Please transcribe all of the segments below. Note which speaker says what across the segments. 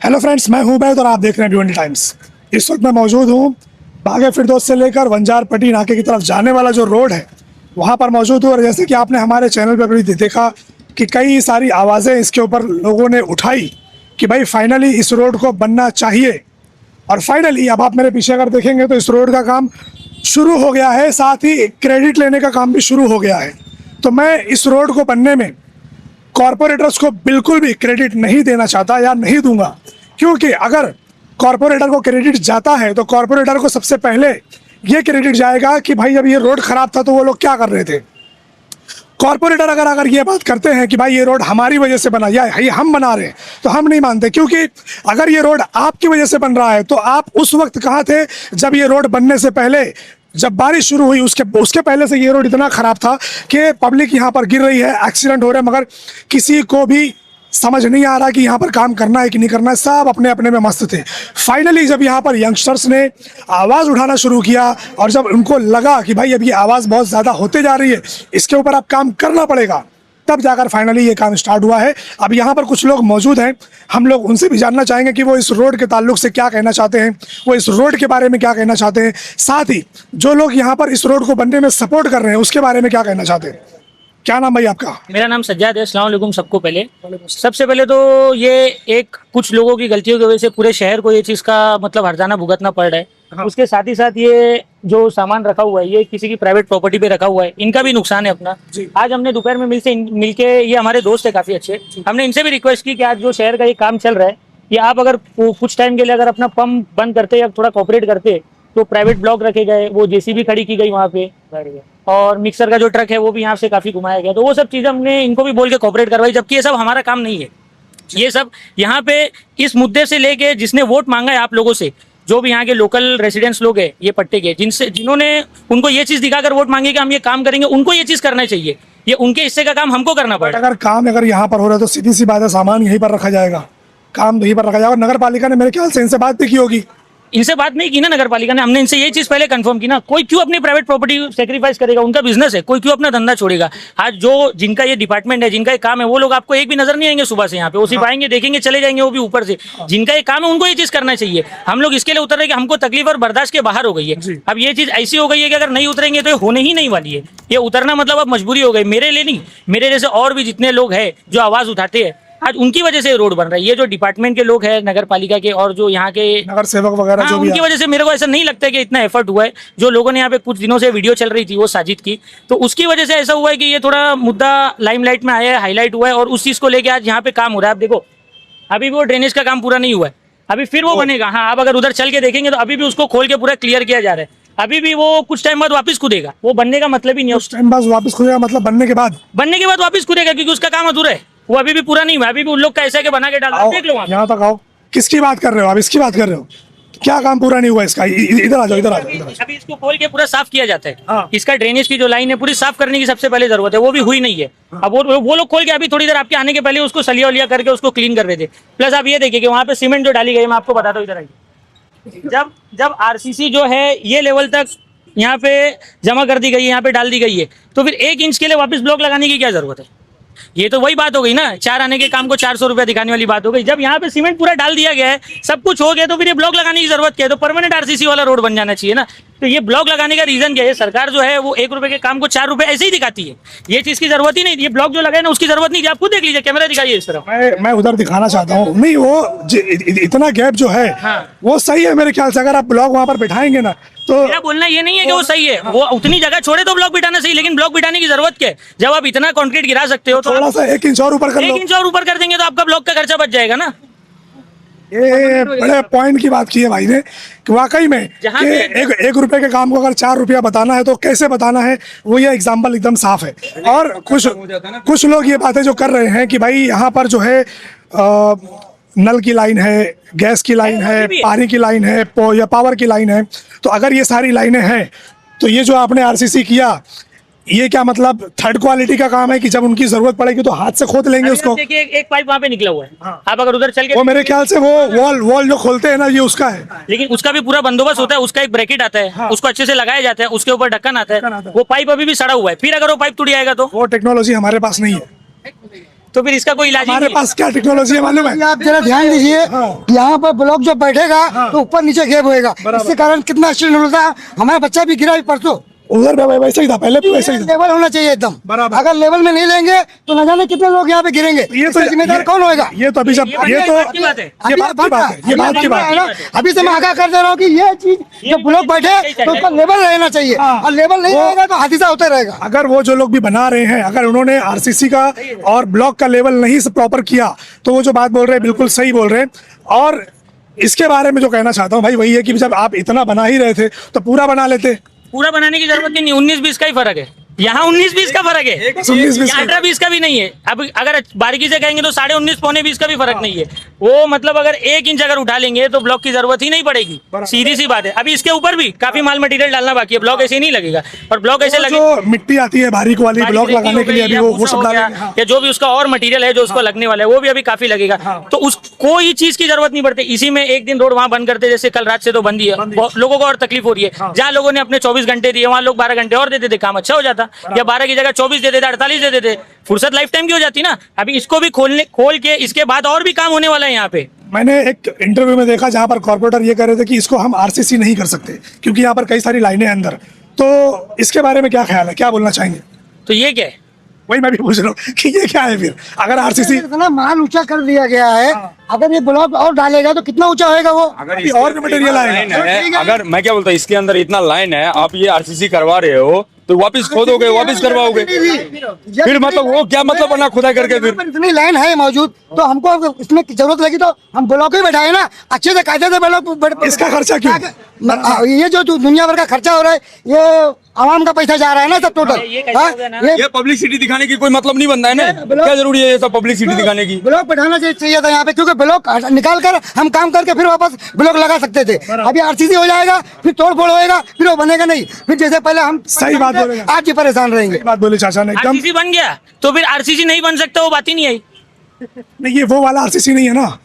Speaker 1: Hello friends, मैं हूं बैद और आप देख रहे हैं भिवंडी टाइम्स। इस वक्त मैं मौजूद हूं बागे फिरदौस से लेकर वंजारपट्टी नाके की तरफ जाने वाला जो रोड है वहां पर मौजूद हूं। और जैसे कि आपने हमारे चैनल पर भी देखा कि कई सारी आवाज़ें इसके ऊपर लोगों ने उठाई कि भाई फाइनली इस रोड को बनना चाहिए। और फाइनली अब आप मेरे पीछे अगर देखेंगे तो इस रोड का काम शुरू हो गया है, साथ ही क्रेडिट लेने का काम भी शुरू हो गया है। तो मैं इस रोड को बनने में कॉरपोरेटर्स को बिल्कुल भी क्रेडिट नहीं देना चाहता या नहीं दूंगा, क्योंकि अगर कॉरपोरेटर को क्रेडिट जाता है तो कॉरपोरेटर को सबसे पहले ये क्रेडिट जाएगा कि भाई जब ये रोड खराब था तो वो लोग क्या कर रहे थे। कॉरपोरेटर अगर ये बात करते हैं कि भाई ये रोड हमारी वजह से बना या ये हम बना रहे हैं तो हम नहीं मानते, क्योंकि अगर ये रोड आपकी वजह से बन रहा है तो आप उस वक्त कहाँ थे जब ये रोड बनने से पहले, जब बारिश शुरू हुई उसके पहले से ये रोड इतना ख़राब था कि पब्लिक यहाँ पर गिर रही है, एक्सीडेंट हो रहे हैं, मगर किसी को भी समझ नहीं आ रहा कि यहाँ पर काम करना है कि नहीं करना है। सब अपने अपने में मस्त थे। फाइनली जब यहाँ पर यंगस्टर्स ने आवाज़ उठाना शुरू किया और जब उनको लगा कि भाई अब ये आवाज़ बहुत ज़्यादा होते जा रही है, इसके ऊपर अब काम करना पड़ेगा, तब जाकर फाइनली ये काम स्टार्ट हुआ है। अब यहाँ पर कुछ लोग मौजूद हैं, हम लोग उनसे भी जानना चाहेंगे कि वो इस रोड के ताल्लुक से क्या कहना चाहते हैं, वो इस रोड के बारे में क्या कहना चाहते हैं, साथ ही जो लोग यहाँ पर इस रोड को बनने में सपोर्ट कर रहे हैं उसके बारे में क्या कहना चाहते हैं। क्या नाम भाई आपका?
Speaker 2: मेरा नाम सज्जाद है। अस्सलाम वालेकुम सबको। सबसे पहले तो ये एक कुछ लोगों की गलतियों की वजह से पूरे शहर को ये चीज़ का मतलब हर्जाना भुगतना पड़ रहा है।
Speaker 1: हाँ।
Speaker 2: उसके साथ ही साथ ये जो सामान रखा हुआ है ये किसी की प्राइवेट प्रॉपर्टी पे रखा हुआ है, इनका भी नुकसान है अपना। आज हमने दोपहर में मिलके ये हमारे दोस्त है काफ़ी अच्छे, हमने इनसे भी रिक्वेस्ट की कि आज जो शहर का ये काम चल रहा है कि आप अगर कुछ टाइम के लिए अगर अपना पंप बंद करते या थोड़ा कॉपरेट करते तो प्राइवेट ब्लॉक रखे गए, वो जेसीबी खड़ी की गई वहाँ पे, और मिक्सर का जो ट्रक है वो भी यहाँ से काफ़ी घुमाया गया। तो वो सब चीज़ें हमने इनको भी बोल के कॉपरेट करवाई, जबकि ये सब हमारा काम नहीं है। ये सब यहाँ पे इस मुद्दे से लेके जिसने वोट मांगा है आप लोगों से, जो भी यहाँ के लोकल रेसिडेंट्स लोग हैं ये पट्टे के, जिन्होंने उनको ये चीज़ दिखाकर वोट मांगे कि हम ये काम करेंगे, उनको ये चीज़ करना चाहिए। ये उनके हिस्से का काम हमको करना पड़ेगा।
Speaker 1: अगर यहाँ पर हो रहा है तो सीधी सी बात है, सामान यहीं पर रखा जाएगा, काम यहीं पर रखा जाएगा। नगर पालिका ने मेरे ख्याल से इनसे बात भी की होगी।
Speaker 2: इनसे बात नहीं की ना नगर पालिका ने, हमने इनसे ये चीज पहले कंफर्म की ना। कोई क्यों अपनी प्राइवेट प्रॉपर्टी सेक्रीफाइस करेगा, उनका बिजनेस है, कोई क्यों अपना धंधा छोड़ेगा। आज जो जिनका ये डिपार्टमेंट है, जिनका ये काम है, वो लोग आपको एक भी नजर नहीं आएंगे सुबह से यहाँ पे, वो सिर्फ आएंगे देखेंगे चले जाएंगे, वो भी ऊपर से। जिनका ये काम है उनको ये चीज करना चाहिए। हम लोग इसके लिए उतर रहे कि हमको तकलीफ और बर्दाश्त के बाहर हो गई है। अब ये चीज ऐसी हो गई है कि अगर नहीं उतरेंगे तो ये होने ही नहीं वाली है। ये उतरना मतलब अब मजबूरी हो गई, मेरे लिए नहीं, मेरे जैसे और भी जितने लोग हैं जो आवाज उठाते हैं, आज उनकी वजह से रोड बन रहा है। ये जो डिपार्टमेंट के लोग हैं नगर पालिका के और जो यहाँ के
Speaker 1: नगर सेवक वगैरह जो भी
Speaker 2: उनकी वजह से मेरे को ऐसा नहीं लगता है कि इतना एफर्ट हुआ है। जो लोगों ने यहाँ पे कुछ दिनों से वीडियो चल रही थी वो साजिद की, तो उसकी वजह से ऐसा हुआ है कि ये थोड़ा मुद्दा लाइमलाइट में आया है, हाईलाइट हुआ है, और उस चीज़ को लेकर आज यहाँ पे काम हो रहा है। आप देखो अभी भी वो ड्रेनेज का काम पूरा नहीं हुआ है, अभी फिर वो बनेगा। हाँ, आप अगर उधर चल के देखेंगे तो अभी भी उसको खोल के पूरा क्लियर किया जा रहा है। अभी भी वो कुछ टाइम बाद वापस खुदेगा, वो बनने का मतलब ही नहीं है।
Speaker 1: उस टाइम बाद वापस खुदेगा मतलब बनने के बाद
Speaker 2: वापस खुदेगा, क्योंकि उसका काम अधूरा है, वो अभी भी पूरा नहीं हुआ। अभी भी उन लोग का ऐसा है कि बना के डाल देख लो।
Speaker 1: यहाँ तक आओ, किसकी बात कर रहे हो आप? इसकी बात कर रहे हो? क्या काम पूरा नहीं हुआ इसका? इधर आ जाओ, इधर आ जाओ।
Speaker 2: अभी इसको खोल के पूरा साफ किया जाता है।
Speaker 1: हाँ।
Speaker 2: इसका ड्रेनेज की जो लाइन है पूरी साफ करने की सबसे पहले जरूरत है, वो भी हुई नहीं है। अब वो लोग खोल के अभी थोड़ी देर आपके आने के पहले उसको सलिया उलिया करके उसको क्लीन कर रहे थे। प्लस आप ये देखिए कि वहाँ पे सीमेंट जो डाली गई है, मैं आपको बताता हूँ, इधर आइए। जब आरसीसी जो है ये लेवल तक यहाँ पे जमा कर दी गई है, यहाँ पे डाल दी गई है, तो फिर 1 इंच के लिए वापस ब्लॉक लगाने की क्या जरूरत है? ये तो वही बात हो गई ना, 4 आने के काम को 400 रुपया दिखाने वाली बात हो गई। जब यहाँ पे सीमेंट पूरा डाल दिया गया है, सब कुछ हो गया, तो फिर ये ब्लॉक लगाने की जरूरत क्या है? तो परमानेंट आरसीसी वाला रोड बन जाना चाहिए ना। तो ये ब्लॉक लगाने का रीजन क्या है? सरकार जो है वो 1 रुपए के काम को 4 रुपए ऐसे ही दिखाती है। ये चीज की जरूरत ही नहीं, ये ब्लॉक जो लगाए ना उसकी जरूरत नहीं थी। आप खुद देख लीजिए, कैमरा दिखाइए इस तरफ।
Speaker 1: मैं उधर दिखाना चाहता हूँ। नहीं, वो इतना गैप जो है वो सही है मेरे ख्याल से। अगर आप ब्लॉक वहाँ पर बिठाएंगे ना तो
Speaker 2: मेरा बोलना ये नहीं है कि वो सही है, वो उतनी जगह छोड़े तो ब्लॉक बिठाना सही, लेकिन ब्लॉक बिठाने की जरूरत क्या है? जब आप इतना कंक्रीट गिरा सकते हो तो
Speaker 1: थोड़ा सा 1 इंच और ऊपर कर लो।
Speaker 2: 1 इंच और ऊपर कर देंगे तो आपका ब्लॉक का खर्चा बच जाएगा ना।
Speaker 1: ये बड़े पॉइंट की बात की है भाई ने कि वाकई में कि एक रुपए के काम को अगर 4 रुपया बताना है तो कैसे बताना है, वो ये एग्जाम्पल एकदम साफ है। और कुछ लोग ये बातें जो कर रहे हैं कि भाई यहाँ पर जो है नल की लाइन है, गैस की लाइन है, पानी की लाइन है या पावर की लाइन है, तो अगर ये सारी लाइनें हैं तो ये जो आपने आरसीसी किया ये क्या मतलब थर्ड क्वालिटी का काम है कि जब उनकी जरूरत पड़ेगी तो हाथ से खोद लेंगे उसको?
Speaker 2: देखिए एक पाइप वहाँ पे निकला हुआ है। हाँ। आप अगर उधर चल के
Speaker 1: वो मेरे ख्याल से वो वॉल जो खोलते हैं ना ये उसका है,
Speaker 2: लेकिन उसका भी पूरा बंदोबस्त होता है। उसका एक ब्रैकेट आता है। हाँ। उसको अच्छे से लगाया जाता है, उसके ऊपर ढक्कन आता है। वो पाइप अभी भी सड़ा हुआ है, फिर अगर वो पाइप टूट जाएगा तो
Speaker 1: वो टेक्नोलॉजी हमारे पास नहीं है।
Speaker 2: तो फिर इसका कोई इलाज ही
Speaker 1: हमारे
Speaker 2: नहीं है।
Speaker 1: पास क्या टेक्नोलॉजी है मालूम है?
Speaker 3: आप जरा ध्यान दीजिए, यहाँ पर ब्लॉक जब बैठेगा तो ऊपर नीचे गैप होएगा, इसके कारण कितना एक्सीडेंट होता है। हमारा बच्चा भी गिरा परसों।
Speaker 1: उधर भी वैसे ही था, पहले भी वैसे ही था।
Speaker 3: लेवल होना चाहिए एकदम,
Speaker 1: बराबर।
Speaker 3: अगर लेवल में नहीं लेंगे तो न जाने कितने लोग यहाँ पे गिरेंगे।
Speaker 1: ये तो
Speaker 3: इसका जिम्मेदार कौन होएगा?
Speaker 1: ये तो अभी जब ये तो
Speaker 2: बात की बात है।
Speaker 1: ये बात की बात है, ये बात की बात
Speaker 3: है
Speaker 1: है।
Speaker 3: ना। अभी से मैं आगाह कर दे रहा हूँ कि ये चीज जो ब्लॉक बैठे तो उसका लेवल रहना चाहिए, और लेवल नहीं रहेगा तो हादसा होता रहेगा।
Speaker 1: अगर वो जो लोग भी बना रहे हैं, अगर उन्होंने आरसीसी का और ब्लॉक का लेवल नहीं प्रॉपर किया, तो वो जो बात बोल रहे हैं बिल्कुल सही बोल रहे हैं। और इसके बारे में जो कहना चाहता हूँ भाई वही है कि जब आप इतना बना ही रहे थे तो पूरा बना लेते।
Speaker 2: पूरा बनाने की जरूरत नहीं, 19-20 का ही फर्क है। यहाँ 19-20 का फर्क है,
Speaker 1: 19-20 का।
Speaker 2: 18-20 का भी नहीं है। अब अगर बारीकी से कहेंगे तो 19.5 पौने 20 का भी फर्क नहीं है। वो मतलब अगर 1 इंच अगर उठा लेंगे तो ब्लॉक की जरूरत ही नहीं पड़ेगी, सीधी सी बात है। अभी इसके ऊपर भी काफी माल मटेरियल डालना बाकी है, ब्लॉक ऐसे नहीं लगेगा। और ब्लॉक ऐसे लगे
Speaker 1: जो मिट्टी आती है बारीक वाली ब्लॉक लगाने के लिए अभी वो सब डालेंगे। हाँ।
Speaker 2: या जो भी उसका और मटेरियल है जो उसको लगने वाला है वो भी अभी काफी लगेगा। तो उस कोई चीज की जरूरत नहीं पड़ती। इसी में एक दिन रोड वहां बंद करते, जैसे कल रात से तो बंद ही है, लोगों को और तकलीफ हो रही है। जहाँ लोगों ने अपने 24 घंटे दिए वहाँ लोग 12 घंटे और दे देते, काम अच्छा हो जाता। या 12 की जगह 24 दे देते, 48 दे देते, फुर्सत लाइफ टाइम की हो जाती ना। अभी इसको भी खोल के इसके बाद और भी काम होने वाला है यहाँ पे।
Speaker 1: मैंने एक इंटरव्यू में देखा जहां पर कॉर्पोरेटर ये कह रहे थे कि इसको हम आरसीसी नहीं कर सकते क्योंकि यहाँ पर कई सारी लाइनें हैं अंदर। तो इसके बारे में क्या ख्याल है, क्या बोलना चाहेंगे?
Speaker 2: तो ये क्या है?
Speaker 1: वही मैं भी पूछ रहा हूँ कि ये क्या है फिर, अगर आरसीसी
Speaker 3: इतना माल ऊंचा कर दिया गया है, अगर ये ब्लॉक और डालेगा तो कितना ऊंचा होएगा वो?
Speaker 1: अभी और भी मटेरियल आएगा।
Speaker 3: ठीक है।
Speaker 4: अगर मैं क्या बोलता हूँ, इसके अंदर इतना लाइन है, आप ये आरसीसी करवा रहे हो तो वापस खोदोगे, वापस करवाओगे, फिर मतलब वो क्या मतलब बना खुदा करके? फिर
Speaker 3: इतनी लाइन है मौजूद तो हमको इसमें जरूरत लगी तो हम ब्लॉक ही बैठाए ना, अच्छे से कायदे से ब्लॉक।
Speaker 1: इसका खर्चा क्यों?
Speaker 3: ये जो दुनिया भर का खर्चा हो रहा है, ये आवाम का पैसा जा रहा है ना सब टोटल।
Speaker 2: ये कैसे होगा ना?
Speaker 4: ये पब्लिसिटी दिखाने की कोई मतलब नहीं बनता है ना। क्या जरूरी है ये सब पब्लिसिटी दिखाने की?
Speaker 3: ब्लॉक बैठाना चाहिए था यहाँ पे, क्योंकि ब्लॉक निकाल कर हम काम करके फिर वापस ब्लॉक लगा सकते थे। अभी आरसीसी हो जाएगा, फिर तोड़ फोड़ होएगा, फिर वो बनेगा नहीं, फिर जैसे पहले हम
Speaker 1: सही बात बोले।
Speaker 3: आज ही परेशान रहेंगे।
Speaker 1: बात बोले चाचा ने एकदम।
Speaker 2: आरसीसी बन गया तो फिर आरसीसी नहीं बन सकता, वो बात ही नहीं आई।
Speaker 1: नहीं, ये वो वाला आरसीसी नहीं है ना,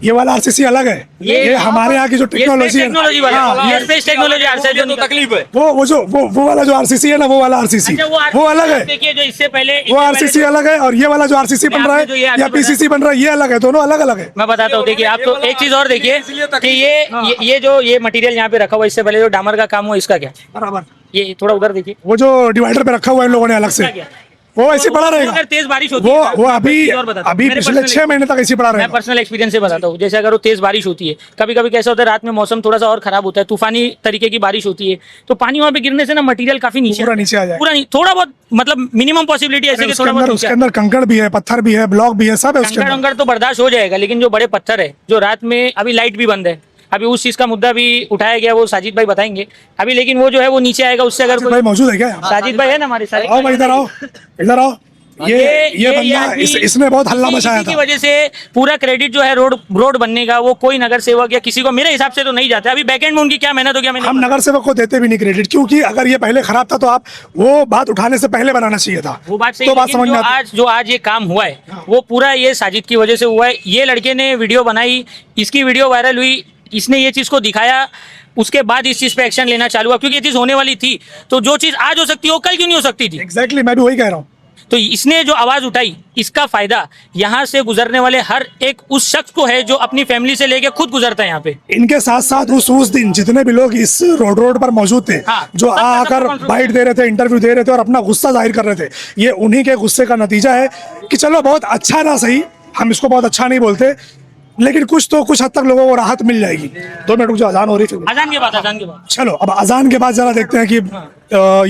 Speaker 1: ये वाला आरसीसी अलग है। ये हमारे यहाँ की जो टेक्नोलॉजी है,
Speaker 2: टेक्नोलॉजी वाला,
Speaker 1: हाँ,
Speaker 2: ये स्पेस टेक्नोलॉजी आरसीसी
Speaker 4: तो तकलीफ है।
Speaker 1: वो वाला जो आरसीसी है ना, वो वाला आरसीसी
Speaker 2: अच्छा,
Speaker 1: वो अलग है।
Speaker 2: देखिए जो इससे पहले
Speaker 1: वो आरसीसी अलग है और ये वाला जो आरसीसी बन रहा
Speaker 2: आपने जो ये
Speaker 1: है या
Speaker 2: आरसीसी
Speaker 1: पीसीसी बन रहा है, ये अलग है, दोनों अलग अलग है।
Speaker 2: मैं बताता हूँ। देखिए आप तो एक चीज और देखिए कि ये जो ये मटेरियल यहाँ पे रखा हुआ है, इससे पहले जो डामर का काम हुआ इसका क्या?
Speaker 1: बराबर।
Speaker 2: ये थोड़ा उधर देखिए,
Speaker 1: वो जो डिवाइडर पे रखा हुआ है इन लोगों ने अलग से, वो ऐसे पड़ा रहेगा।
Speaker 2: अगर तेज बारिश होती
Speaker 1: वो
Speaker 2: है,
Speaker 1: वो अभी
Speaker 2: और बताता हूँ।
Speaker 1: अभी
Speaker 2: मेरे
Speaker 1: पिछले
Speaker 2: personal
Speaker 1: 6 महीने तक ऐसे पड़ा
Speaker 2: मैं
Speaker 1: रहेगा।
Speaker 2: पर्सनल एक्सपीरियंस से बताता हूँ। जैसे अगर वो तेज बारिश होती है, कभी कभी कैसा होता है रात में मौसम थोड़ा सा और खराब होता है, तूफानी तरीके की बारिश होती है, तो पानी वहाँ पे गिरने से ना मटेरियल काफी नीचे
Speaker 1: पूरा नीचे आ जाएगा।
Speaker 2: पूरा नहीं, थोड़ा बहुत मतलब मिनिमम पॉसिबिलिटी ऐसे कि थोड़ा बहुत
Speaker 1: उसके
Speaker 2: नीचे
Speaker 1: अंदर कंकड़ भी है, पत्थर भी है, ब्लॉक भी है, सब है उसके
Speaker 2: कंकड़
Speaker 1: अंदर।
Speaker 2: वंकड़ तो बर्दाश्त हो जाएगा, लेकिन जो बड़े पत्थर है, जो रात में अभी लाइट भी बंद है, अभी उस चीज का मुद्दा भी उठाया गया, वो साजिद भाई बताएंगे अभी। लेकिन वो जो है वो नीचे आएगा, उससे अगर
Speaker 1: भाई
Speaker 2: कोई
Speaker 1: मौजूद है क्या यहाँ?
Speaker 2: साजिद भाई है ना हमारे साथ,
Speaker 1: आओ भाई इधर आओ, इधर आओ। ये बंदा
Speaker 2: आदमी-
Speaker 1: इसने बहुत हल्ला मचाया
Speaker 2: इसी की
Speaker 1: था।
Speaker 2: वजह से पूरा क्रेडिट जो है रोड बनने का वो कोई नगर सेवक या किसी को मेरे हिसाब से तो नहीं जाता। अभी बैकएंड में उनकी क्या मेहनत हो गया, मैंने
Speaker 1: हम नगर सेवक को देते भी नहीं क्रेडिट, क्योंकि अगर ये पहले खराब था तो आप वो बात उठाने से पहले बनाना चाहिए था।
Speaker 2: वो बात सही
Speaker 1: तो
Speaker 2: है,
Speaker 1: बात
Speaker 2: लेकिन
Speaker 1: समझ में आती।
Speaker 2: जो आज ये काम हुआ है वो पूरा ये साजिद की वजह से हुआ है। ये लड़के ने वीडियो बनाई, इसकी वीडियो वायरल हुई, इसने ये चीज को दिखाया, उसके बाद इस चीज पे एक्शन लेना चालू हुआ, क्योंकि ये चीज होने वाली थी। तो जो चीज आज हो सकती है वो कल क्यों नहीं हो सकती थी?
Speaker 1: एग्जैक्टली, मैं भी वही कह रहा हूँ।
Speaker 2: तो इसने जो आवाज उठाई, इसका फायदा यहाँ से गुजरने वाले हर एक उस शख्स को है जो अपनी फैमिली से लेके खुद गुजरता है यहाँ पे।
Speaker 1: इनके साथ साथ उस दिन जितने भी लोग इस रोड पर मौजूद थे,
Speaker 2: हाँ,
Speaker 1: जो
Speaker 2: सबका
Speaker 1: आकर
Speaker 2: control
Speaker 1: बाइट दे रहे थे, इंटरव्यू दे रहे थे और अपना गुस्सा जाहिर कर रहे थे, ये उन्हीं के गुस्से का नतीजा है कि चलो बहुत अच्छा ना सही, हम इसको बहुत अच्छा नहीं बोलते, लेकिन कुछ हद तक लोगों को राहत मिल जाएगी। 2 मिनट रुक जाओ, अजान हो रही है।
Speaker 2: अजान के बाद
Speaker 1: चलो अब अजान के बाद जरा देखते हैं कि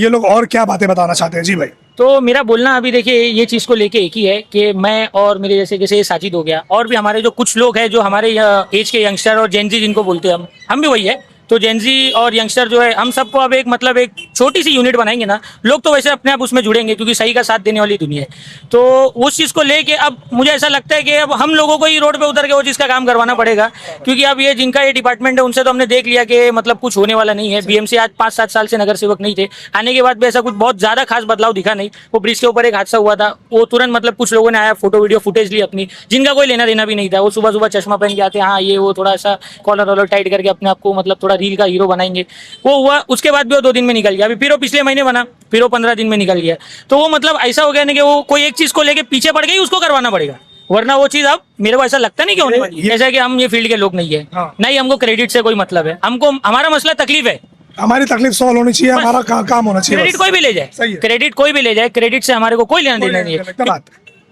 Speaker 1: ये लोग और क्या बातें बताना चाहते हैं। जी भाई।
Speaker 2: तो मेरा बोलना अभी देखिए ये चीज को लेके एक ही है कि मैं और मेरे जैसे साजिद हो गया, और भी हमारे जो कुछ लोग हैं जो हमारे एज के यंगस्टर और जेनजी जिनको बोलते हैं हम भी वही है। तो जेनजी और यंगस्टर जो है, हम सबको अब एक छोटी सी यूनिट बनाएंगे ना, लोग तो वैसे अपने आप उसमें जुड़ेंगे क्योंकि सही का साथ देने वाली दुनिया है। तो उस चीज़ को लेके अब मुझे ऐसा लगता है कि अब हम लोगों को ही रोड पे उतर के वो चीज़ का काम करवाना पड़ेगा, क्योंकि अब ये जिनका ये डिपार्टमेंट है उनसे तो हमने देख लिया कि मतलब कुछ होने वाला नहीं है। बीएमसी आज 5-7 साल से नगर सेवक नहीं थे, आने के बाद भी ऐसा कुछ बहुत ज़्यादा खास बदलाव दिखा नहीं। वो ब्रिज के ऊपर एक हादसा हुआ था, वो तुरंत मतलब कुछ लोगों ने आया, फोटो वीडियो फुटेज ली अपनी, जिनका कोई लेना देना भी नहीं था। वो सुबह सुबह चश्मा पहन के आते, हाँ ये वो थोड़ा सा कॉलर वॉलर टाइट करके अपने आप को मतलब थोड़ा रील का हीरो बनाएंगे। वो हुआ, उसके बाद भी वो 2 दिन में निकल गया। अभी फिर वो पिछले महीने बना, फिर वो 15 दिन में निकल गया। तो वो मतलब ऐसा हो गया ना कि वो कोई एक चीज को लेके पीछे पड़ गई, उसको करवाना पड़ेगा, वरना वो चीज अब मेरे को ऐसा लगता नहीं कि होने वाली है। जैसा कि हम ये फील्ड के लोग नहीं है, नहीं हमको क्रेडिट से कोई मतलब है, हमको हमारा मसला तकलीफ है,
Speaker 1: हमारी तकलीफ सॉल्व होनी चाहिए, हमारा काम होना चाहिए।
Speaker 2: क्रेडिट कोई भी ले जाए,
Speaker 1: सही है।
Speaker 2: क्रेडिट कोई भी ले जाए, क्रेडिट से हमारे को कोई लेना देना नहीं है।
Speaker 1: बात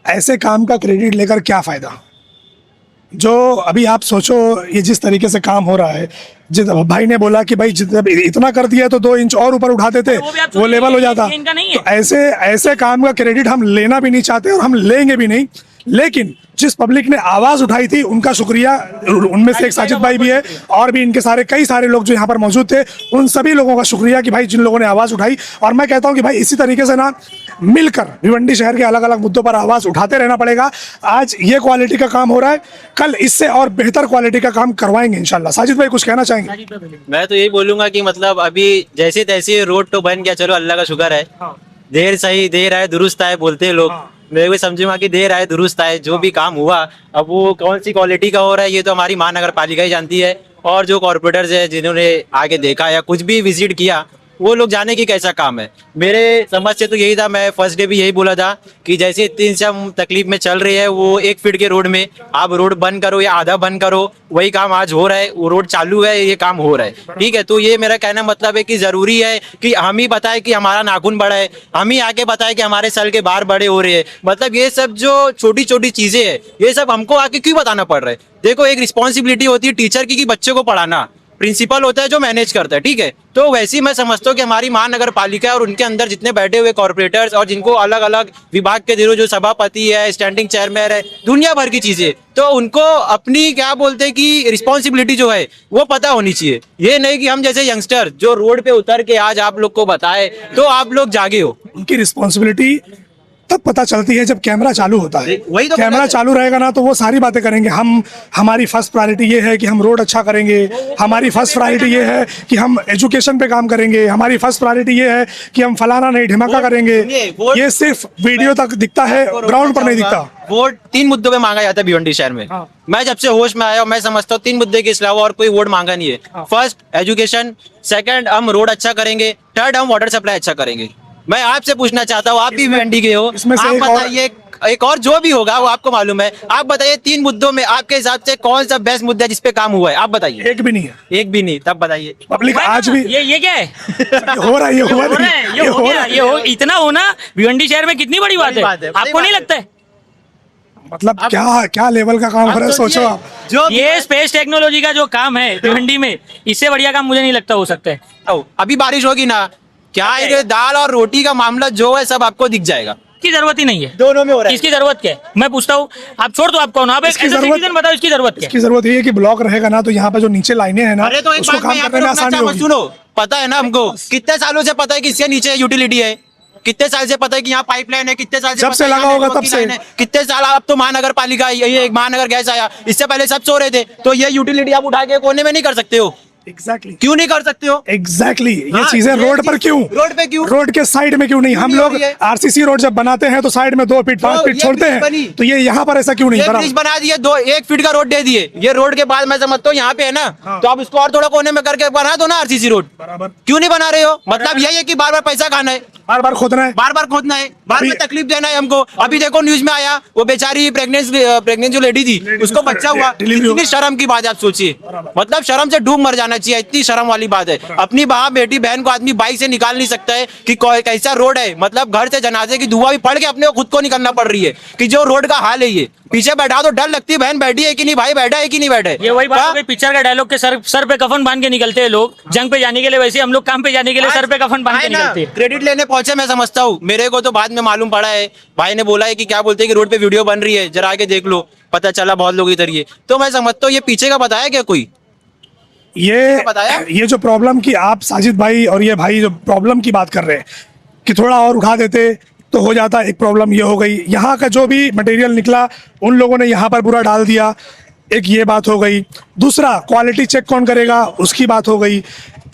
Speaker 1: ऐसे काम का क्रेडिट लेकर क्या फायदा? जो अभी आप सोचो, ये जिस तरीके से काम हो रहा है, जिस भाई ने बोला कि भाई इतना कर दिया तो 2 इंच और ऊपर उठा देते, वो लेवल हो जाता।
Speaker 2: इनका नहीं है।
Speaker 1: तो ऐसे काम का क्रेडिट हम लेना भी नहीं चाहते और हम लेंगे भी नहीं। लेकिन जिस पब्लिक ने आवाज उठाई थी उनका शुक्रिया, उनमें से एक साजिद भाई भी है और भी इनके कई सारे लोग जो यहाँ पर मौजूद थे, उन सभी लोगों का शुक्रिया कि भाई जिन लोगों ने आवाज उठाई। और मैं कहता हूँ कि भाई इसी तरीके से ना मिलकर भिवंडी शहर के अलग अलग मुद्दों पर आवाज उठाते रहना पड़ेगा। आज ये क्वालिटी का काम हो रहा है, कल इससे और बेहतर क्वालिटी का काम करवाएंगे इंशाल्लाह। साजिद भाई कुछ कहना चाहेंगे?
Speaker 5: मैं तो यही बोलूंगा कि मतलब अभी जैसे तैसे रोड तो बन गया, चलो अल्लाह का शुक्र है। देर सही देर आए दुरुस्त आए बोलते हैं लोग, मैं भी समझूंगा कि देर आए दुरुस्त आए। जो भी काम हुआ, अब वो कौन सी क्वालिटी का हो रहा है ये तो हमारी महानगर पालिका ही जानती है, और जो कॉर्पोरेटर्स है जिन्होंने आगे देखा या कुछ भी विजिट किया वो लोग जाने की कैसा काम है। मेरे समझ से तो यही था, मैं फर्स्ट डे भी यही बोला था कि जैसे 3 से हम तकलीफ में चल रहे हैं, वो 1 फीट के रोड में आप रोड बंद करो या आधा बंद करो, वही काम आज हो रहा है। वो रोड चालू है, ये काम हो रहा है, ठीक है। तो ये मेरा कहना मतलब है कि जरूरी है कि हम ही बताए कि हमारा नाखून बड़ा है, हम ही आके बताए कि हमारे सर के बाल बड़े हो रहे हैं। मतलब ये सब जो छोटी छोटी चीजें है, ये सब हमको आके क्यों बताना पड़ रहा है? देखो, एक रिस्पॉन्सिबिलिटी होती है टीचर की कि बच्चों को पढ़ाना, प्रिंसिपल होता है जो मैनेज करता है, ठीक है। तो वैसे ही मैं समझता हूँ कि हमारी महानगर पालिका और उनके अंदर जितने बैठे हुए कॉर्पोरेटर्स और जिनको अलग अलग विभाग के जो सभापति है, स्टैंडिंग चेयरमैन है, दुनिया भर की चीजें, तो उनको अपनी क्या बोलते हैं कि रिस्पॉन्सिबिलिटी जो है वो पता होनी चाहिए। ये नहीं कि हम जैसे यंगस्टर जो रोड पे उतर के आज आप लोग को बताए तो आप लोग जागे हो।
Speaker 1: उनकी रिस्पॉन्सिबिलिटी तब पता चलती है जब कैमरा चालू होता है।
Speaker 5: वही तो
Speaker 1: कैमरा चालू रहेगा ना तो वो सारी बातें करेंगे। हमारी फर्स्ट प्रायोरिटी ये है कि हम रोड अच्छा करेंगे, हमारी फर्स्ट प्रायोरिटी ये है कि हम एजुकेशन पे काम करेंगे, हमारी फर्स्ट प्रायोरिटी ये है कि हम फलाना नहीं ढिमाका करेंगे। ये सिर्फ वीडियो तक दिखता है, ग्राउंड पर नहीं दिखता।
Speaker 5: वोट 3 मुद्दों पे मांगा जाता है भिवंडी शहर में। मैं जब से होश में आया हूं, मैं समझता हूँ 3 मुद्दे के अलावा और कोई वोट मांगा नहीं है। फर्स्ट एजुकेशन, सेकंड हम रोड अच्छा करेंगे, थर्ड हम वाटर सप्लाई अच्छा करेंगे। मैं आपसे पूछना चाहता हूँ, आप भी भिवंडी के हो,
Speaker 1: इसमें से
Speaker 5: आप बताइए, एक और जो भी होगा वो आपको मालूम है, आप बताइए 3 मुद्दों में आपके हिसाब से कौन सा बेस्ट मुद्दा है जिसपे काम हुआ है? आप बताइए।
Speaker 1: एक भी नहीं है।
Speaker 5: एक भी नहीं, तब बताइए।
Speaker 1: पब्लिक आज भी
Speaker 2: ये क्या है?
Speaker 1: हो रहा है, ये हुआ
Speaker 2: हो रहा है, ये हो गया, ये हो इतना होना भिवंडी शहर में कितनी बड़ी बात है, आपको नहीं लगता है?
Speaker 1: मतलब क्या लेवल का काम हो रहा है, सोचो आप।
Speaker 5: जो
Speaker 2: ये स्पेस टेक्नोलॉजी का जो काम है भिवंडी में, इससे बढ़िया काम मुझे नहीं लगता हो सकता है।
Speaker 5: अभी बारिश होगी ना, क्या ये दाल और रोटी का मामला जो है सब आपको दिख जाएगा।
Speaker 2: इसकी जरूरत ही नहीं है,
Speaker 5: दोनों में हो रहा है।
Speaker 2: इसकी जरूरत क्या है? मैं पूछता हूँ, आप छोड़ दो, आप कौन? आप एक सिटीजन बताओ, इसकी जरूरत क्या है?
Speaker 1: इसकी जरूरत ये है कि ब्लॉक रहेगा ना तो यहाँ पे जो नीचे लाइनें हैं ना,
Speaker 5: अरे तो एक
Speaker 1: उसको
Speaker 5: बात मैं
Speaker 1: काम
Speaker 5: यहाँ पे
Speaker 1: करने में
Speaker 5: रोकना
Speaker 1: आसानी
Speaker 5: चाहूंगा,
Speaker 1: होगी।
Speaker 5: सुनो, पता है ना हमको कितने सालों से पता है कि इसके नीचे यूटिलिटी है, कितने साल से पता है कि यहाँ पाइपलाइन है, कितने साल से
Speaker 1: जब से लगा होगा तब से।
Speaker 5: कितने साल, अब तो महानगर पालिका ये महानगर गैस आया, इससे पहले सब सो रहे थे। तो ये यूटिलिटी आप उठा के कोने में नहीं कर सकते हो?
Speaker 1: एग्जैक्टली
Speaker 5: क्यों नहीं कर सकते हो?
Speaker 1: एग्जैक्टली ये
Speaker 5: हाँ,
Speaker 1: चीजें
Speaker 5: ये
Speaker 1: रोड पर क्यों?
Speaker 5: रोड पे क्यों?
Speaker 1: रोड के साइड में क्यों नहीं? हम
Speaker 5: नहीं
Speaker 1: लोग
Speaker 5: हो रही है?
Speaker 1: आरसीसी रोड जब बनाते हैं तो साइड में 2 फीट 5 फीट
Speaker 5: ये
Speaker 1: छोड़ते
Speaker 5: ब्रिज बनी।
Speaker 1: हैं, तो ये यहाँ पर ऐसा क्यों नहीं?
Speaker 5: ये ब्रिज बना दिए, 1 फीट का रोड दे दिए, ये रोड के बाद मैं समझता हूँ यहाँ पे है ना, तो आप इसको और थोड़ा कोने में करके बना दो ना आरसीसी रोड।
Speaker 1: बराबर।
Speaker 5: क्यों नहीं बना रहे हो? मतलब यही है कि बार बार पैसा खाना है,
Speaker 1: बार बार खोदना है,
Speaker 5: बार बार खोदना है, बार बार तकलीफ देना है हमको। अभी देखो न्यूज में आया, वो बेचारी प्रेग्नेंट जो लेडी थी, उसको बच्चा हुआ। इतनी शर्म की बात है, आप सोचिए, मतलब शर्म से डूब मर जाना चाहिए, इतनी शर्म वाली बात है। अपनी बेटी बहन को आदमी बाइक से निकाल नहीं सकता है कि कैसा रोड है। मतलब घर से जनाजे की धुआं भी पड़ के अपने को खुद को निकलना पड़ रही है कि जो रोड का हाल है। ये पीछे बैठा तो डर लगती है, बहन बैठी है कि नहीं, भाई बैठा है कि नहीं बैठा है।
Speaker 2: ये वही बात हो गई पिक्चर का डायलॉग के सर पे कफन बांध के निकलते हैं लोग जंग पे जाने के लिए, वैसे हम लोग काम पे जाने के लिए सर पे कफन बांध के निकलते हैं।
Speaker 5: क्रेडिट लेने पहुंचे, मैं समझता हूँ, मेरे को तो बाद में मालूम पड़ा है, भाई ने बोला है कि क्या बोलते हैं कि रोड पे वीडियो बन रही है, जरा आके देख लो, पता चला बहुत लोग इधर ही। तो मैं समझता हूँ ये पीछे का बताया क्या कोई?
Speaker 1: ये जो प्रॉब्लम की आप साजिद भाई और ये भाई जो प्रॉब्लम की बात कर रहे हैं कि थोड़ा और उठा देते तो हो जाता, एक प्रॉब्लम ये हो गई। यहाँ का जो भी मटेरियल निकला उन लोगों ने यहाँ पर पूरा डाल दिया, एक ये बात हो गई। दूसरा, क्वालिटी चेक कौन करेगा उसकी बात हो गई।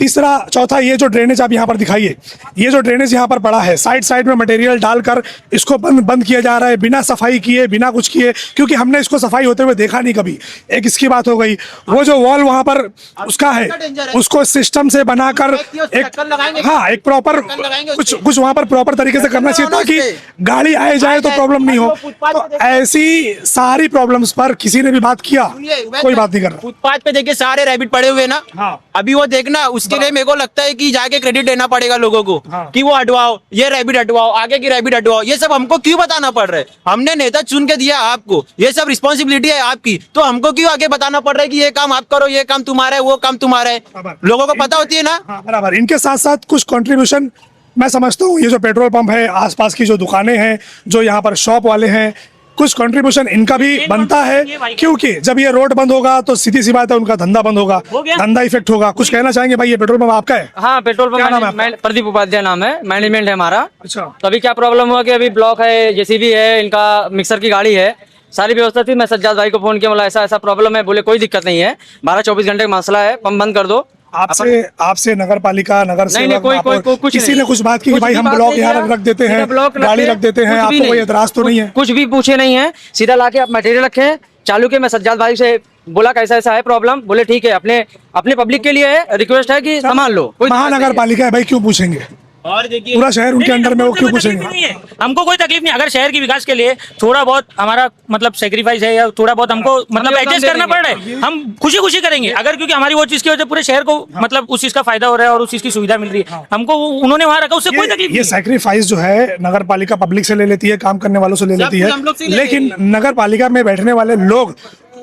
Speaker 1: तीसरा चौथा, ये जो ड्रेनेज आप यहाँ पर दिखाइए, ये जो ड्रेनेज यहाँ पर पड़ा है, साइड साइड में मटेरियल डालकर इसको बंद किया जा रहा है, बिना सफाई किए, बिना कुछ किए, क्योंकि हमने इसको सफाई होते हुए देखा नहीं कभी। एक इसकी बात हो गई। वो जो वॉल वहाँ पर उसका है, उसको सिस्टम से बनाकर एक, हाँ, एक प्रॉपर कुछ वहाँ पर प्रॉपर तरीके से करना चाहिए ताकि गाड़ी आए जाए तो प्रॉब्लम नहीं हो। तो ऐसी सारी प्रॉब्लम्स पर किसी ने भी बात किया? कोई बात नहीं कर रहा।
Speaker 5: फुटपाथ पे देखिए सारे रैबिट पड़े हुए ना।
Speaker 1: हाँ।
Speaker 5: अभी वो देखना, उसके लिए मेरे को लगता है कि जाके क्रेडिट देना पड़ेगा लोगों को।
Speaker 1: हाँ।
Speaker 5: कि वो हटवाओ, ये रैबिट हटवाओ, आगे की रैबिट हटवाओ, ये सब हमको क्यों बताना पड़ रहा है? हमने नेता चुन के दिया आपको, ये सब रिस्पॉन्सिबिलिटी है आपकी, तो हमको क्यों आगे बताना पड़ रहा है कि ये काम आप करो, ये काम तुम्हारा है, वो काम तुम्हारा है? लोगों को पता होती है ना।
Speaker 1: हाँ, बराबर। इनके साथ साथ कुछ कंट्रीब्यूशन मैं समझता हूँ, ये जो पेट्रोल पंप है, आसपास की जो दुकानें हैं, जो यहाँ पर शॉप वाले हैं, कुछ कंट्रीब्यूशन इनका भी बनता है, क्योंकि जब ये रोड बंद होगा तो सीधी सी बात है उनका धंधा बंद होगा, धंधा इफेक्ट होगा। कुछ कहना चाहेंगे भाई? ये पेट्रोल पंप आपका है?
Speaker 6: हाँ, पेट्रोल
Speaker 1: क्या नाम है
Speaker 6: पंप
Speaker 1: आपका?
Speaker 6: प्रदीप उपाध्याय नाम है, मैनेजमेंट है हमारा।
Speaker 1: अच्छा।
Speaker 6: तो अभी क्या प्रॉब्लम हुआ कि अभी ब्लॉक है, जेसीबी है, इनका मिक्सर की गाड़ी है, सारी व्यवस्था थी। मैं सज्जाद भाई को फोन किया, बोला ऐसा ऐसा प्रॉब्लम है। बोले कोई दिक्कत नहीं है, 12-24 घंटे का मसला है, पंप बंद कर दो।
Speaker 1: आपसे नगर पालिका, नगर
Speaker 6: नहीं,
Speaker 1: सेवक,
Speaker 6: कोई
Speaker 1: महापौर,
Speaker 6: कुछ
Speaker 1: किसी
Speaker 6: नहीं।
Speaker 1: ने कुछ बात की कि
Speaker 6: कुछ
Speaker 1: भाई
Speaker 6: भी
Speaker 1: हम
Speaker 6: बात
Speaker 1: ब्लॉक
Speaker 6: नहीं
Speaker 1: यहाँ
Speaker 6: किया।
Speaker 1: रख देते हैं,
Speaker 6: ब्लॉक
Speaker 1: गाड़ी रख देते हैं, आपको कोई एतराज तो नहीं है?
Speaker 6: कुछ भी पूछे नहीं है, सीधा लाके आप मटेरियल रखे चालू के। मैं सज्जाद भाई से बोला कैसा ऐसा है प्रॉब्लम, बोले ठीक है, अपने पब्लिक के लिए है, रिक्वेस्ट है कि संभाल लो। कोई दिक्कत
Speaker 1: महानगर पालिका है भाई, क्यों पूछेंगे?
Speaker 5: और देखिए
Speaker 1: पूरा शहर उनके अंडर में, वो क्यों पूछेंगे?
Speaker 2: हमको कोई तकलीफ नहीं। अगर शहर के विकास के लिए थोड़ा बहुत हमारा मतलब सेक्रीफाइस है, या थोड़ा बहुत हमको मतलब एडजस्ट करना पड़ रहा है, हम खुशी खुशी करेंगे। अगर क्योंकि हमारी वो चीज की वजह पूरे शहर को मतलब उस चीज का फायदा हो रहा है और उस चीज की सुविधा मिल रही है, हमको उन्होंने वहां रखा, उससे कोई तकलीफ
Speaker 1: ये
Speaker 2: नहीं।
Speaker 1: सैक्रिफाइस जो है नगर पालिका पब्लिक से ले लेती है, काम करने वालों से ले लेती
Speaker 5: हम लोग से
Speaker 1: है,
Speaker 5: ले
Speaker 1: लेकिन नगर पालिका में बैठने वाले लोग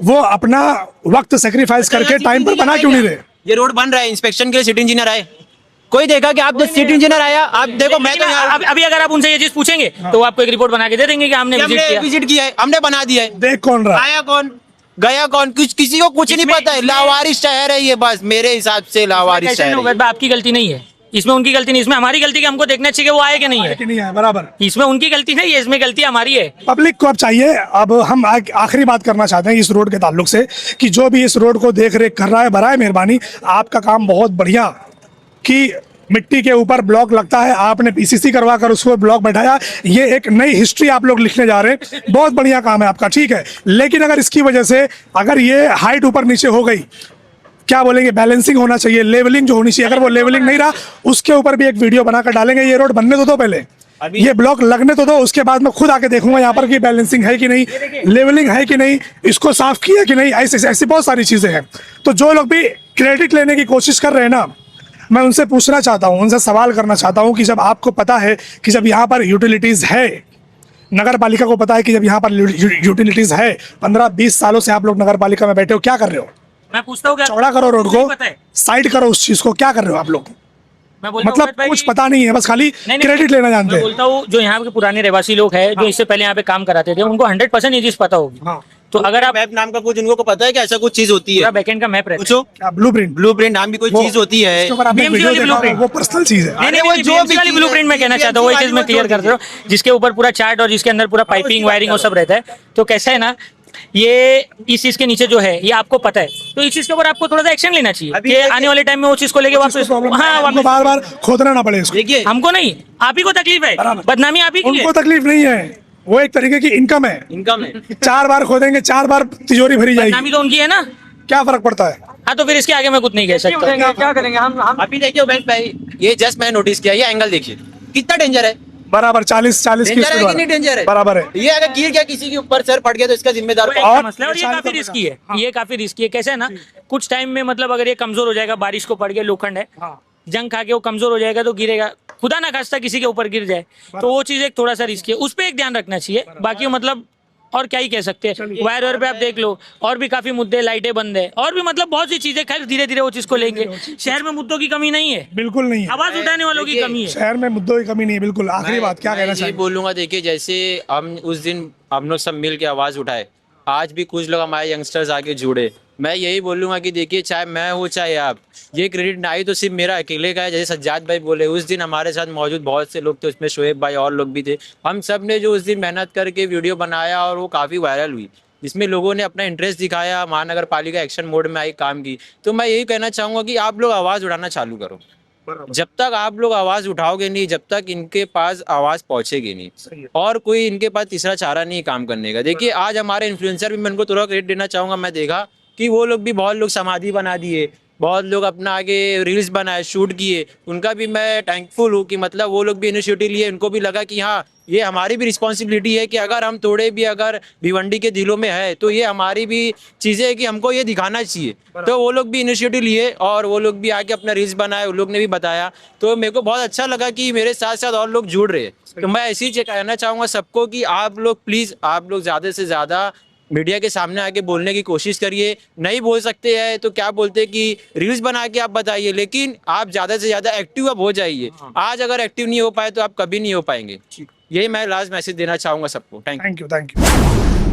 Speaker 1: वो अपना वक्त सैक्रिफाइस करके टाइम पर बना क्यों नहीं रहे?
Speaker 5: ये रोड बन रहा है, इंस्पेक्शन के लिए सिटी इंजीनियर आए, कोई देखा कि आप सिटी इंजीनियर आया? आप देखो, मैं तो यहाँ
Speaker 2: अभी अगर आप उनसे ये चीज पूछेंगे तो वो आपको एक रिपोर्ट बना के दे देंगे कि हमने
Speaker 5: विजिट किया है, हमने बना दिया है।
Speaker 1: देख कौन रहा?
Speaker 5: आया कौन, गया कौन, कुछ किसी को कुछ नहीं पता है। लावारिस शहर है ये, बस मेरे हिसाब से लावारिस शहर है।
Speaker 2: आपकी गलती नहीं है, इसमें उनकी गलती नहीं, इसमें हमारी गलती। कि हमको देखना चाहिए कि वो आए कि नहीं है,
Speaker 1: कि नहीं है, बराबर।
Speaker 2: इसमें उनकी गलती नहीं है, इसमें गलती हमारी है।
Speaker 1: पब्लिक को अब चाहिए, अब हम आखिरी बात करना चाहते हैं इस रोड के ताल्लुक से, कि जो भी इस रोड को देख रेख कर रहा है, बराए मेहरबानी, आपका काम बहुत बढ़िया, कि मिट्टी के ऊपर ब्लॉक लगता है, आपने पीसीसी करवा कर उसको ब्लॉक बैठाया, ये एक नई हिस्ट्री आप लोग लिखने जा रहे हैं, बहुत बढ़िया काम है आपका, ठीक है। लेकिन अगर इसकी वजह से अगर ये हाइट ऊपर नीचे हो गई, क्या बोलेंगे, बैलेंसिंग होना चाहिए, लेवलिंग जो होनी चाहिए, अगर वो लेवलिंग नहीं रहा, उसके ऊपर भी एक वीडियो बनाकर डालेंगे। ये रोड बनने तो दो पहले, ये ब्लॉक लगने तो दो, उसके बाद मैं खुद आके देखूंगा यहाँ पर कि बैलेंसिंग है कि नहीं, लेवलिंग है कि नहीं, इसको साफ किया कि नहीं, ऐसी बहुत सारी चीजें हैं। तो जो लोग भी क्रेडिट लेने की कोशिश कर रहे हैं ना, मैं उनसे पूछना चाहता हूँ, उनसे सवाल करना चाहता हूँ कि जब आपको पता है कि जब यहाँ पर यूटिलिटीज है, नगर पालिका को पता है कि जब यहाँ पर यूटिलिटीज है, 15-20 सालों से आप लोग नगर पालिका में बैठे हो, क्या कर रहे हो?
Speaker 2: मैं पूछता हूँ,
Speaker 1: चौड़ा करो रोड को, साइड करो उस चीज को, क्या कर रहे हो आप लोग? मतलब कुछ पता नहीं है, बस खाली क्रेडिट लेना जानते हैं।
Speaker 2: बोलता हूँ जो यहाँ के पुराने रहवासी लोग हैं, जो इससे पहले यहाँ पे काम कराते थे, उनको 100% ये चीज पता होगी। तो अगर आप
Speaker 5: मैप नाम का कुछ उनको पता है कि ऐसा कुछ चीज होती है?
Speaker 2: बैकएंड का मैप रहता है,
Speaker 5: पूछो,
Speaker 1: ब्लूप्रिंट
Speaker 5: नाम भी कोई चीज होती है।
Speaker 1: इसके ऊपर आपने
Speaker 2: BMC
Speaker 1: वीडियो
Speaker 2: वाली
Speaker 1: देखा होगा,
Speaker 2: blueprint।
Speaker 1: वो पर्सनल चीज है।
Speaker 2: नहीं,
Speaker 5: वो जो भी
Speaker 2: वाली
Speaker 5: चीज़
Speaker 2: ब्लूप्रिंट में कहना
Speaker 5: है,
Speaker 2: चाहता हूँ, वही
Speaker 5: BMC
Speaker 2: चीज मैं क्लियर कर रहा हूँ, जिसके ऊपर पूरा चार्ट और जिसके अंदर पूरा पाइपिंग, वायरिंग और सब रहता है। तो कैसा है ना, ये इस चीज के नीचे जो है ये आपको पता है, तो इस चीज के ऊपर आपको थोड़ा सा एक्शन लेना चाहिए कि आने वाले टाइम में वो चीज को लेके वापस, हाँ,
Speaker 1: आपको बार बार खोदना ना पड़े इसको।
Speaker 5: देखिए,
Speaker 2: हमको नहीं, आप ही को तकलीफ है, बदनामी आप ही की है।
Speaker 1: उनको तकलीफ नहीं है, वो एक तरीके की इनकम है,
Speaker 5: इनकम है।
Speaker 1: 4 बार खोदेंगे, 4 बार तिजोरी भरी जाएगी,
Speaker 2: बदनामी तो उनकी है ना।
Speaker 1: क्या फर्क पड़ता है?
Speaker 2: हाँ, तो फिर इसके आगे मैं कुछ नहीं कह सकता।
Speaker 6: क्या करेंगे हम
Speaker 5: अभी देखिए उमेश भाई, ये जस्ट मैं नोटिस किया, ये एंगल देखिए कितना डेंजर है।
Speaker 1: बराबर 40 की
Speaker 5: डेंजर है
Speaker 1: स्पीड
Speaker 5: कि
Speaker 1: वाला।
Speaker 5: नहीं डेंजर है?
Speaker 1: बराबर है।
Speaker 5: ये अगर गिर गया किसी के ऊपर, सर फट गया, तो इसका जिम्मेदार कौन?
Speaker 1: और
Speaker 2: मसला, और ये काफी रिस्की है, ये काफी रिस्की है। कैसे है ना, कुछ टाइम में मतलब अगर ये कमजोर हो जाएगा, बारिश को पड़ गया, लोखंड है, जंग खा के वो कमजोर हो जाएगा तो गिरेगा, खुदा ना खास्ता किसी के ऊपर गिर जाए, तो वो चीज एक थोड़ा सा रिस्की है, उस पर एक ध्यान रखना चाहिए। बाकी मतलब और क्या ही कह सकते हैं, वायर पे आप देख लो, और भी काफी मुद्दे, लाइटें बंद है, और भी मतलब बहुत सी चीजें, खैर धीरे धीरे वो चीज को लेंगे। शहर में मुद्दों की कमी नहीं है,
Speaker 1: बिल्कुल नहीं है,
Speaker 2: आवाज उठाने वालों की कमी है।
Speaker 1: शहर में मुद्दों की कमी नहीं है, बिल्कुल। आखिरी बात क्या कहना
Speaker 5: मैं ये
Speaker 1: चाहिए?
Speaker 5: बोलूंगा, देखिए जैसे हम उस दिन हम लोग सब मिल के आवाज उठाए, आज भी कुछ लोग हमारे यंगस्टर्स आके जुड़े। मैं यही बोलूंगा कि देखिए, चाहे मैं हूँ चाहे आप, ये क्रेडिट ना ही तो सिर्फ मेरा अकेले का है। जैसे सज्जाद भाई बोले, उस दिन हमारे साथ मौजूद बहुत से लोग थे, उसमें शोएब भाई और लोग भी थे। हम सब ने जो उस दिन मेहनत करके वीडियो बनाया और वो काफ़ी वायरल हुई, जिसमें लोगों ने अपना इंटरेस्ट दिखाया, महानगर पालिका एक्शन मोड में आई, काम की। तो मैं यही कहना चाहूँगा कि आप लोग आवाज़ उठाना चालू करो। जब तक आप लोग आवाज़ उठाओगे नहीं, जब तक इनके पास आवाज़ पहुंचेगी नहीं, और कोई इनके पास तीसरा चारा नहीं काम करने का। देखिए आज हमारे इन्फ्लुएंसर भी, मैं उनको थोड़ा क्रेडिट देना चाहूँगा, मैं देखा कि वो लोग भी, बहुत लोग समाधि बना दिए, बहुत लोग अपना आगे रील्स बनाए, शूट किए, उनका भी मैं थैंकफुल हूँ कि मतलब वो लोग भी इनिशिएटिव लिए, उनको भी लगा कि हाँ ये हमारी भी रिस्पॉन्सिबिलिटी है कि अगर हम थोड़े भी अगर भिवंडी के दिलों में है तो ये हमारी भी चीज़ें है कि हमको ये दिखाना चाहिए। तो वो लोग भी इनिशिएटिव लिए और वो लोग भी आके अपना रील्स बनाए, उन लोग ने भी बताया, तो मेरे को बहुत अच्छा लगा कि मेरे साथ साथ और लोग जुड़ रहे हैं। तो मैं ऐसी ही कहना चाहूँगा सबको कि आप लोग प्लीज़, आप लोग ज़्यादा से ज़्यादा मीडिया के सामने आके बोलने की कोशिश करिए। नहीं बोल सकते हैं तो क्या बोलते हैं कि रील्स बना के आप बताइए, लेकिन आप ज़्यादा से ज़्यादा एक्टिव अब हो जाइए। आज अगर एक्टिव नहीं हो पाए तो आप कभी नहीं हो पाएंगे। यही मैं लास्ट मैसेज देना चाहूँगा सबको। Thank you.
Speaker 1: Thank you.